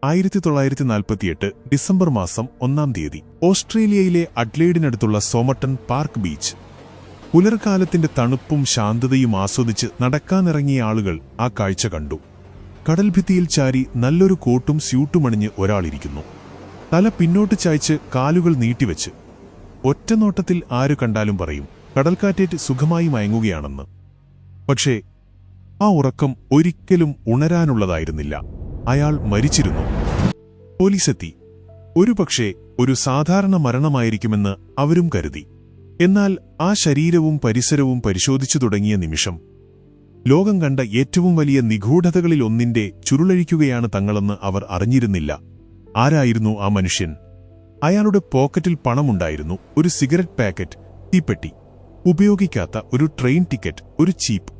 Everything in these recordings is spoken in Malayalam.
1948 ഡിസംബർ മാസം 1-ാം തീയതി ഓസ്ട്രേലിയയിലെ അഡ്ലെയ്ഡിനടുത്തുള്ള സോമർട്ടൺ പാർക്ക് ബീച്ച്. പുലർക്കാലത്തിന്റെ തണുപ്പും ശാന്തതയും ആസ്വദിച്ച് നടക്കാനിറങ്ങിയ ആളുകൾ ആ കാഴ്ച കണ്ടു. കടൽഭിത്തിയിൽ ചാരി നല്ലൊരു കോട്ടും സ്യൂട്ടുമണിഞ്ഞ് ഒരാളിരിക്കുന്നു. തല പിന്നോട്ട് ചായ്ച്ച് കാലുകൾ നീട്ടിവെച്ച്. ഒറ്റനോട്ടത്തിൽ ആരു കണ്ടാലും പറയും കടൽക്കാറ്റേറ്റ് സുഖമായി മയങ്ങുകയാണെന്ന്. പക്ഷേ ആ ഉറക്കം ഒരിക്കലും ഉണരാനുള്ളതായിരുന്നില്ല. അയാൾ മരിച്ചിരുന്നു. പോലീസെത്തി. ഒരുപക്ഷേ ഒരു സാധാരണ മരണമായിരിക്കുമെന്ന് അവരും കരുതി. എന്നാൽ ആ ശരീരവും പരിസരവും പരിശോധിച്ചു തുടങ്ങിയ നിമിഷം ലോകം കണ്ട ഏറ്റവും വലിയ നിഗൂഢതകളിലൊന്നിന്റെ ചുരുളഴിക്കുകയാണ് തങ്ങളെന്ന് അവർ അറിഞ്ഞിരുന്നില്ല. ആരായിരുന്നു ആ മനുഷ്യൻ? അയാളുടെ പോക്കറ്റിൽ പണമുണ്ടായിരുന്നു, ഒരു സിഗരറ്റ് പാക്കറ്റ്, തീപ്പെട്ടി, ഉപയോഗിക്കാത്ത ഒരു ട്രെയിൻ ടിക്കറ്റ്, ഒരു ചീപ്പ്.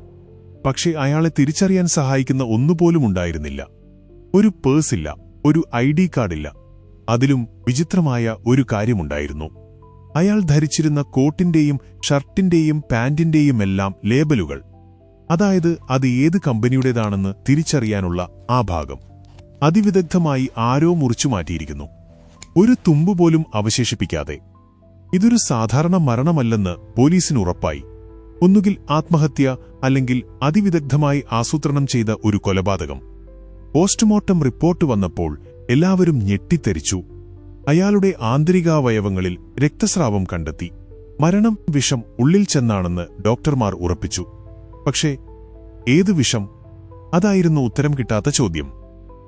പക്ഷേ അയാളെ തിരിച്ചറിയാൻ സഹായിക്കുന്ന ഒന്നുപോലും ഉണ്ടായിരുന്നില്ല. ഒരു പേഴ്സില്ല, ഒരു ID കാർഡില്ല. അതിലും വിചിത്രമായ ഒരു കാര്യമുണ്ടായിരുന്നു. അയാൾ ധരിച്ചിരുന്ന കോട്ടിന്റെയും ഷർട്ടിന്റെയും പാന്റിന്റെയുമെല്ലാം ലേബലുകൾ. അതായത് അത് ഏത് കമ്പനിയുടേതാണെന്ന് തിരിച്ചറിയാനുള്ള ആ ഭാഗം അതിവിദഗ്ധമായി ആരോ മുറിച്ചുമാറ്റിയിരിക്കുന്നു, ഒരു തുമ്പുപോലും അവശേഷിപ്പിക്കാതെ. ഇതൊരു സാധാരണ മരണമല്ലെന്ന് പോലീസിന് ഉറപ്പായി. ഒന്നുകിൽ ആത്മഹത്യ, അല്ലെങ്കിൽ അതിവിദഗ്ധമായി ആസൂത്രണം ചെയ്ത ഒരു കൊലപാതകം. പോസ്റ്റ്മോർട്ടം റിപ്പോർട്ട് വന്നപ്പോൾ എല്ലാവരും ഞെട്ടിത്തെറിച്ചു. അയാളുടെ ആന്തരികാവയവങ്ങളിൽ രക്തസ്രാവം കണ്ടെത്തി. മരണം വിഷം ഉള്ളിൽ ചെന്നാണെന്ന് ഡോക്ടർമാർ ഉറപ്പിച്ചു. പക്ഷേ ഏത് വിഷം? അതായിരുന്നു ഉത്തരം കിട്ടാത്ത ചോദ്യം.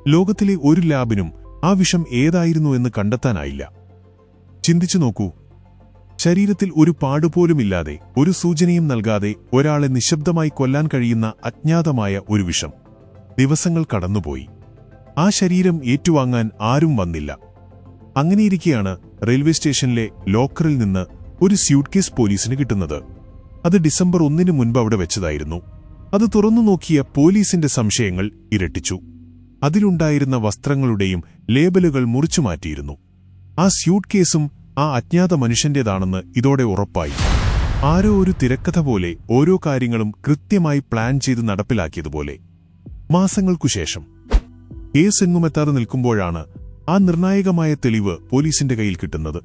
ലോകത്തിലെ ഒരു ലാബിനും ആ വിഷം ഏതായിരുന്നു എന്ന് കണ്ടെത്താനായില്ല. ചിന്തിച്ചു നോക്കൂ, ശരീരത്തിൽ ഒരു പാടുപോലുമില്ലാതെ, ഒരു സൂചനയും നൽകാതെ ഒരാളെ നിശബ്ദമായി കൊല്ലാൻ കഴിയുന്ന അജ്ഞാതമായ ഒരു വിഷം. ദിവസങ്ങൾ കടന്നുപോയി. ആ ശരീരം ഏറ്റുവാങ്ങാൻ ആരും വന്നില്ല. അങ്ങനെയിരിക്കെയാണ് റെയിൽവേ സ്റ്റേഷനിലെ ലോക്കറിൽ നിന്ന് ഒരു സ്യൂട്ട്കേസ് പോലീസിന് കിട്ടുന്നത്. അത് ഡിസംബർ 1-ന് മുൻപ് അവിടെ വെച്ചതായിരുന്നു. അത് തുറന്നു നോക്കിയ പോലീസിന്റെ സംശയങ്ങൾ ഇരട്ടിച്ചു. അതിലുണ്ടായിരുന്ന വസ്ത്രങ്ങളുടെയും ലേബലുകൾ മുറിച്ചുമാറ്റിയിരുന്നു. ആ സ്യൂട്ട്കേസും ആ അജ്ഞാത മനുഷ്യന്റേതാണെന്ന് ഇതോടെ ഉറപ്പായി. ആരോ ഒരു തിരക്കഥ പോലെ ഓരോ കാര്യങ്ങളും കൃത്യമായി പ്ലാൻ ചെയ്ത് നടപ്പിലാക്കിയതുപോലെ. മാസങ്ങൾക്കുശേഷം കേസെങ്ങുമെത്താതെ നിൽക്കുമ്പോഴാണ് ആ നിർണായകമായ തെളിവ് പോലീസിന്റെ കയ്യിൽ കിട്ടുന്നത്.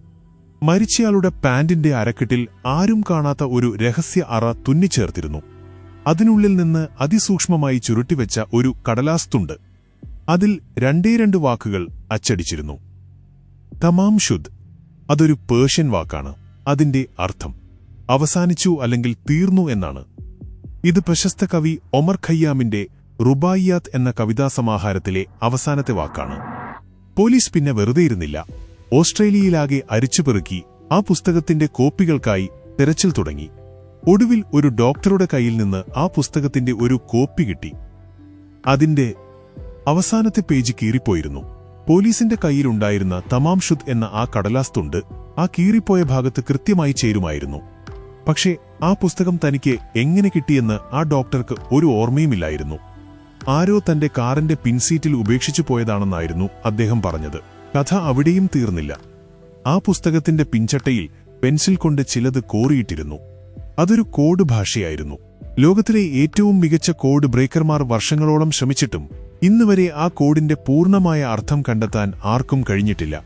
മരിച്ചയാളുടെ പാന്റിന്റെ അരക്കെട്ടിൽ ആരും കാണാത്ത ഒരു രഹസ്യ അറ തുന്നിച്ചേർത്തിരുന്നു. അതിനുള്ളിൽ നിന്ന് അതിസൂക്ഷ്മമായി ചുരുട്ടിവെച്ച ഒരു കടലാസ് തുണ്ട്. അതിൽ 2 വാക്കുകൾ അച്ചടിച്ചിരുന്നു. തമാം ശുദ്. അതൊരു പേർഷ്യൻ വാക്കാണ്. അതിന്റെ അർത്ഥം അവസാനിച്ചു അല്ലെങ്കിൽ തീർന്നു എന്നാണ്. ഇത് പ്രശസ്ത കവി ഒമർ ഖയ്യാമിന്റെ റുബായിയാത്ത് എന്ന കവിതാസമാഹാരത്തിലെ അവസാനത്തെ വാക്കാണ്. പോലീസ് പിന്നെ വെറുതെയിരുന്നില്ല. ഓസ്ട്രേലിയയിലാകെ അരിച്ചുപെറുക്കി ആ പുസ്തകത്തിന്റെ കോപ്പികൾക്കായി തെരച്ചിൽ തുടങ്ങി. ഒടുവിൽ ഒരു ഡോക്ടറുടെ കയ്യിൽ നിന്ന് ആ പുസ്തകത്തിന്റെ ഒരു കോപ്പി കിട്ടി. അതിന്റെ അവസാനത്തെ പേജ് കീറിപ്പോയിരുന്നു. പോലീസിന്റെ കയ്യിലുണ്ടായിരുന്ന തമാം ശുദ് എന്ന ആ കടലാസ് തുണ്ട് ആ കീറിപ്പോയ ഭാഗത്ത് കൃത്യമായി ചേരുമായിരുന്നു. പക്ഷേ ആ പുസ്തകം തനിക്ക് എങ്ങനെ കിട്ടിയെന്ന് ആ ഡോക്ടർക്ക് ഒരു ഓർമ്മയുമില്ലായിരുന്നു. ആരോ തന്റെ കാറിന്റെ പിൻസീറ്റിൽ ഉപേക്ഷിച്ചു പോയതാണെന്നായിരുന്നു അദ്ദേഹം പറഞ്ഞത്. കഥ അവിടെയും തീർന്നില്ല. ആ പുസ്തകത്തിന്റെ പിൻചട്ടയിൽ പെൻസിൽ കൊണ്ട് ചിലത് കോറിയിട്ടിരുന്നു. അതൊരു കോഡ് ഭാഷയായിരുന്നു. ലോകത്തിലെ ഏറ്റവും മികച്ച കോഡ് ബ്രേക്കർമാർ വർഷങ്ങളോളം ശ്രമിച്ചിട്ടും ഇന്നുവരെ ആ കോഡിന്റെ പൂർണ്ണമായ അർത്ഥം കണ്ടെത്താൻ ആർക്കും കഴിഞ്ഞിട്ടില്ല.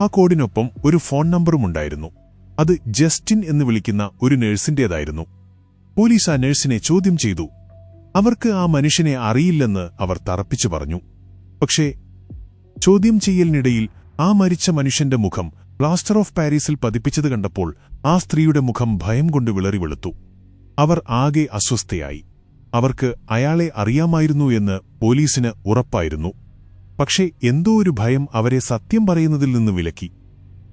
ആ കോഡിനൊപ്പം ഒരു ഫോൺ നമ്പറുമുണ്ടായിരുന്നു. അത് ജസ്റ്റിൻ എന്ന് വിളിക്കുന്ന ഒരു നഴ്സിന്റേതായിരുന്നു. പോലീസ് ആ നഴ്സിനെ ചോദ്യം ചെയ്തു. അവർക്ക് ആ മനുഷ്യനെ അറിയില്ലെന്ന് അവർ തറപ്പിച്ചു പറഞ്ഞു. പക്ഷേ ചോദ്യം ചെയ്യലിനിടയിൽ ആ മരിച്ച മനുഷ്യന്റെ മുഖം പ്ലാസ്റ്റർ ഓഫ് പാരീസിൽ പതിപ്പിച്ചത് കണ്ടപ്പോൾ ആ സ്ത്രീയുടെ മുഖം ഭയം കൊണ്ട് വിളറി വെളുത്തു. അവർ ആകെ അസ്വസ്ഥയായി. അവർക്ക് അയാളെ അറിയാമായിരുന്നു എന്ന് പോലീസിന് ഉറപ്പായിരുന്നു. പക്ഷേ എന്തോ ഒരു ഭയം അവരെ സത്യം പറയുന്നതിൽ നിന്ന് വിലക്കി.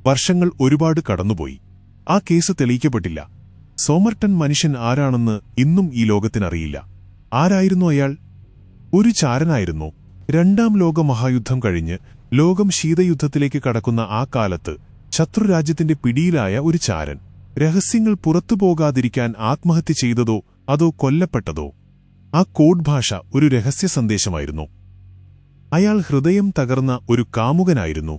വർഷങ്ങൾ ഒരുപാട് കടന്നുപോയി. ആ കേസ് തെളിയിക്കപ്പെട്ടില്ല. സോമർട്ടൺ മനുഷ്യൻ ആരാണെന്ന് ഇന്നും ഈ ലോകത്തിനറിയില്ല. ആരായിരുന്നു അയാൾ? ഒരു ചാരനായിരുന്നു. 2-ാം ലോകമഹായുദ്ധം കഴിഞ്ഞ് ലോകം ശീതയുദ്ധത്തിലേക്ക് കടക്കുന്ന ആ കാലത്ത് ശത്രുരാജ്യത്തിന്റെ പിടിയിലായ ഒരു ചാരൻ. രഹസ്യങ്ങൾ പുറത്തുപോകാതിരിക്കാൻ ആത്മഹത്യ ചെയ്തതോ അതോ കൊല്ലപ്പെട്ടതോ? ആ കോഡ് ഭാഷ ഒരു രഹസ്യ സന്ദേശമായിരുന്നു. അയാൾ ഹൃദയം തകർന്ന ഒരു കാമുകനായിരുന്നു.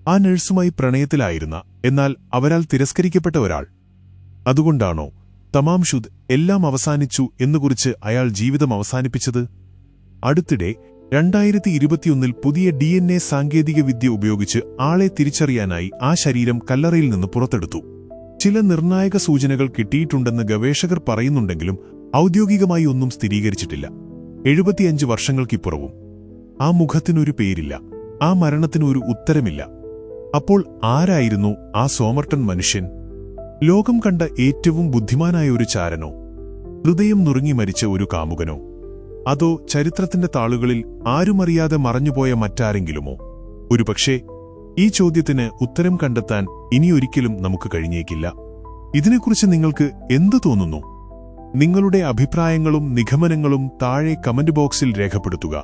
ആ നഴ്സുമായി പ്രണയത്തിലായിരുന്ന, എന്നാൽ അവരാൽ തിരസ്കരിക്കപ്പെട്ട ഒരാൾ. അതുകൊണ്ടാണോ തമാം ശുദ് എല്ലാം അവസാനിച്ചു എന്നുകുറിച്ച് അയാൾ ജീവിതം അവസാനിപ്പിച്ചത്? അടുത്തിടെ 2021 പുതിയ DNA സാങ്കേതികവിദ്യ ഉപയോഗിച്ച് ആളെ തിരിച്ചറിയാനായി ആ ശരീരം കല്ലറയിൽ നിന്ന് പുറത്തെടുത്തു. ചില നിർണായക സൂചനകൾ കിട്ടിയിട്ടുണ്ടെന്ന് ഗവേഷകർ പറയുന്നുണ്ടെങ്കിലും ഔദ്യോഗികമായി ഒന്നും സ്ഥിരീകരിച്ചിട്ടില്ല. 75 വർഷങ്ങൾക്കിപ്പുറവും ആ മുഖത്തിനൊരു പേരില്ല, ആ മരണത്തിനൊരു ഉത്തരമില്ല. അപ്പോൾ ആരായിരുന്നു ആ സോമർട്ടൺ മനുഷ്യൻ? ലോകം കണ്ട ഏറ്റവും ബുദ്ധിമാനായ ഒരു ചാരനോ? ഹൃദയം നുറുങ്ങി മരിച്ച ഒരു കാമുകനോ? അതോ ചരിത്രത്തിന്റെ താളുകളിൽ ആരുമറിയാതെ മറഞ്ഞുപോയ മറ്റാരെങ്കിലുമോ? ഒരുപക്ഷേ ഈ ചോദ്യത്തിന് ഉത്തരം കണ്ടെത്താൻ ഇനിയൊരിക്കലും നമുക്ക് കഴിഞ്ഞേക്കില്ല. ഇതിനെക്കുറിച്ച് നിങ്ങൾക്ക് എന്തു തോന്നുന്നു? നിങ്ങളുടെ അഭിപ്രായങ്ങളും നിഗമനങ്ങളും താഴെ കമന്റ് ബോക്സിൽ രേഖപ്പെടുത്തുക.